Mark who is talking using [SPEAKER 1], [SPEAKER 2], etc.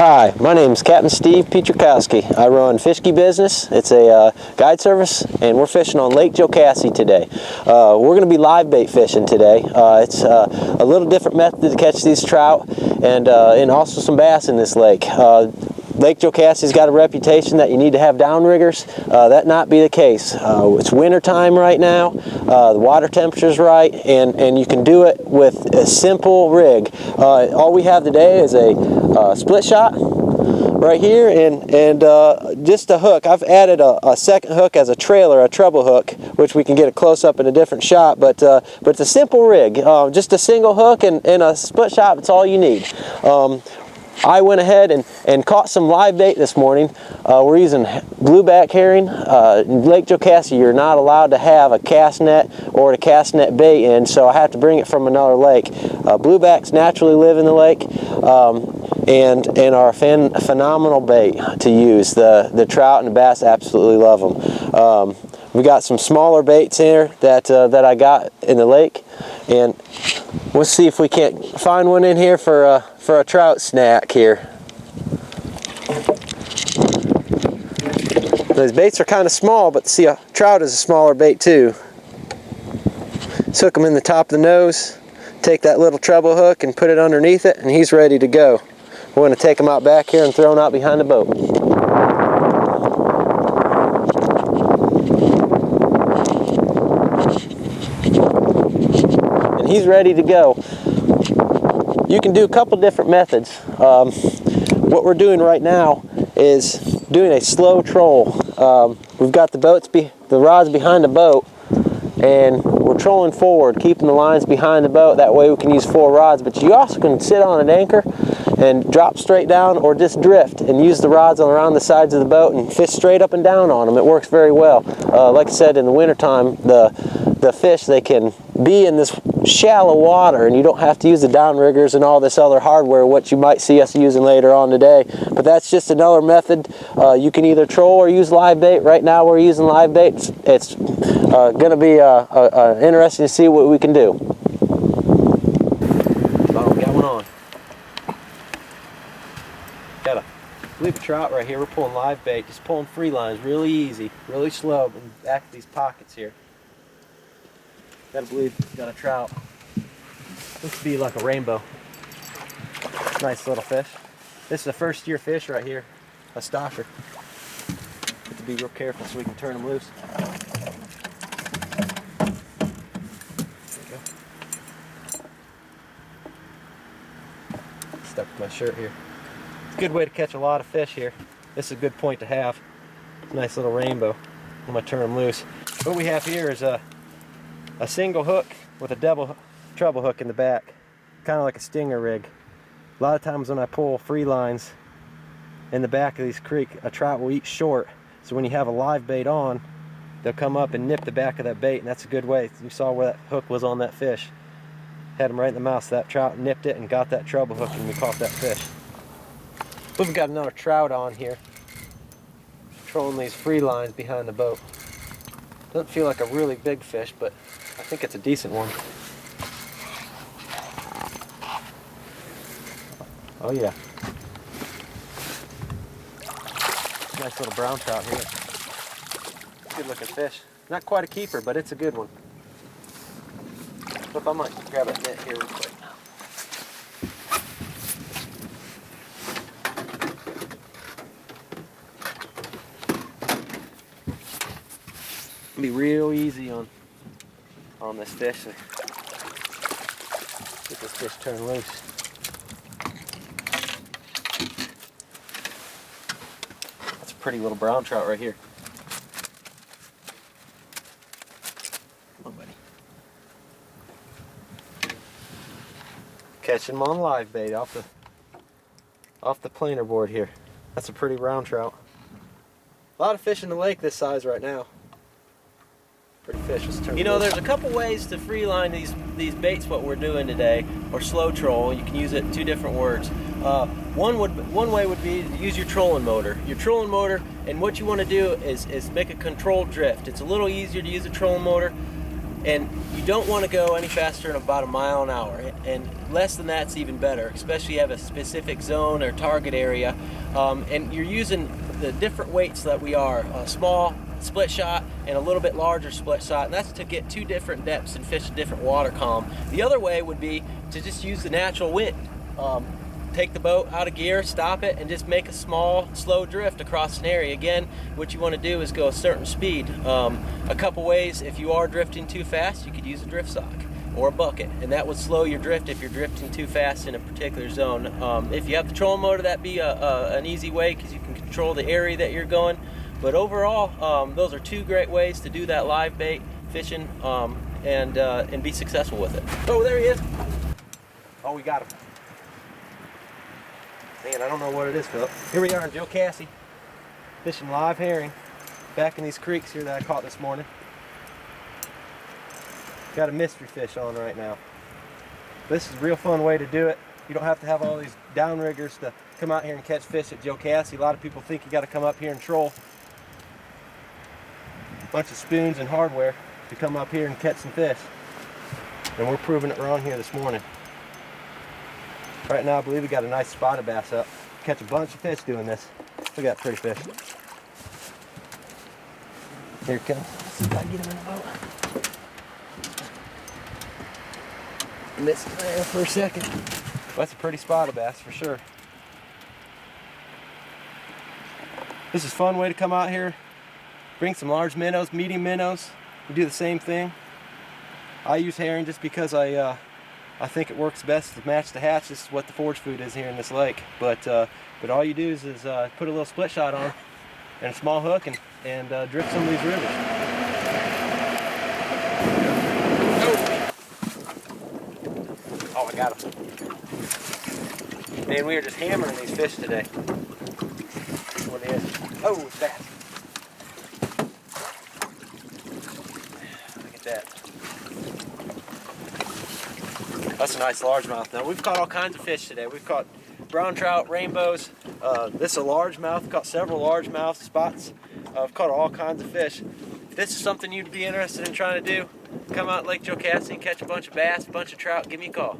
[SPEAKER 1] Hi, my name is Captain Steve Pietrykowski. I run Fishski Business. It's a guide service, and we're fishing on Lake Jocassee today. We're going to be live bait fishing today. It's a little different method to catch these trout and also some bass in this lake. Lake Jocassee's got a reputation that you need to have downriggers. That not be the case. It's winter time right now. The water temperature's right, and you can do it with a simple rig. All we have today is a split shot right here and just a hook. I've added a second hook as a trailer, a treble hook, which we can get a close-up in a different shot, but it's a simple rig. Just a single hook and a split shot, that's all you need. I went ahead and caught some live bait this morning. We're using blueback herring. In Lake Jocassee, you're not allowed to have a cast net or a cast net bait in, so I have to bring it from another lake. Bluebacks naturally live in the lake and are a phenomenal bait to use. The trout and the bass absolutely love them. We got some smaller baits here that I got in the lake, and we'll see if we can't find one in here for a trout snack here. Those baits are kind of small, but see, a trout is a smaller bait too. Just hook him in the top of the nose, take that little treble hook and put it underneath it, and he's ready to go. We're going to take him out back here and throw him out behind the boat. And he's ready to go. You can do a couple different methods. What we're doing right now is doing a slow troll. We've got the rods behind the boat, and we're trolling forward, keeping the lines behind the boat. That way we can use 4 rods, but you also can sit on an anchor and drop straight down or just drift and use the rods around the sides of the boat and fish straight up and down on them. It works very well. Like I said, in the wintertime, the fish, they can be in this shallow water, and you don't have to use the downriggers and all this other hardware, what you might see us using later on today. But that's just another method. You can either troll or use live bait. Right now we're using live bait. It's going to be interesting to see what we can do. Oh, got one on. Got a leave a trout right here. We're pulling live bait, just pulling free lines, really easy, really slow, and back to these pockets here. Gotta believe got a trout. Looks to be like a rainbow. Nice little fish. This is a first year fish right here, a stalker. Have to be real careful so we can turn them loose. There we go. Stuck to my shirt here. It's a good way to catch a lot of fish here. This is a good point to have. Nice little rainbow. I'm gonna turn them loose. What we have here is a single hook with a treble hook in the back, kind of like a stinger rig. A lot of times when I pull free lines in the back of these creek, a trout will eat short, so when you have a live bait on, they'll come up and nip the back of that bait, and that's a good way. You saw where that hook was on that fish. Had him right in the mouth, so that trout nipped it and got that treble hook, and we caught that fish. We've got another trout on here, trolling these free lines behind the boat. Doesn't feel like a really big fish, but I think it's a decent one. Oh yeah. Nice little brown trout here. Good looking fish. Not quite a keeper, but it's a good one. Look, I might grab a net here real quick. Be real easy on this fish. Get this fish turned loose. That's a pretty little brown trout right here. Come on, buddy. Catching him on live bait off the planer board here. That's a pretty brown trout. A lot of fish in the lake this size right now. Pretty fish. You know, there's a couple ways to free line these baits. What we're doing today, or slow troll. You can use it in 2 different words. One way would be to use your trolling motor. Your trolling motor, and what you want to do is make a controlled drift. It's a little easier to use a trolling motor. And you don't want to go any faster than about a mile an hour, and less than that's even better, especially if you have a specific zone or target area, and you're using the different weights that we are, a small split shot and a little bit larger split shot, and that's to get two different depths and fish a different water column. The other way would be to just use the natural wind. Take the boat out of gear, stop it, and just make a small, slow drift across an area. Again, what you want to do is go a certain speed. A couple ways: if you are drifting too fast, you could use a drift sock or a bucket, and that would slow your drift if you're drifting too fast in a particular zone. If you have the trolling motor, that'd be an easy way because you can control the area that you're going. But overall, those are two great ways to do that live bait fishing and be successful with it. Oh, there he is. Oh, we got him. Man, I don't know what it is, Philip. Here we are in Jocassee, fishing live herring back in these creeks here that I caught this morning. Got a mystery fish on right now. This is a real fun way to do it. You don't have to have all these downriggers to come out here and catch fish at Jocassee. A lot of people think you got to come up here and troll. A bunch of spoons and hardware to come up here and catch some fish. And we're proving it wrong here this morning. Right now I believe we got a nice spotted bass up. Catch a bunch of fish doing this. Look at that pretty fish. Here it comes. Let's see if I can get him in the boat. Missed it there for a second. Well, that's a pretty spotted bass for sure. This is a fun way to come out here. Bring some large minnows, medium minnows. We do the same thing. I use herring just because I think it works best to match the hatch. This is what the forage food is here in this lake. But all you do is put a little split shot on and a small hook and drift some of these rivers. Oh, I got him. Man, we are just hammering these fish today. What it is. Oh, it's bass. Look at that. That's a nice largemouth. Now we've caught all kinds of fish today. We've caught brown trout, rainbows. This is a largemouth. Caught several largemouth spots. I've caught all kinds of fish. If this is something you'd be interested in trying to do, come out Lake Jocassee, catch a bunch of bass, a bunch of trout, give me a call.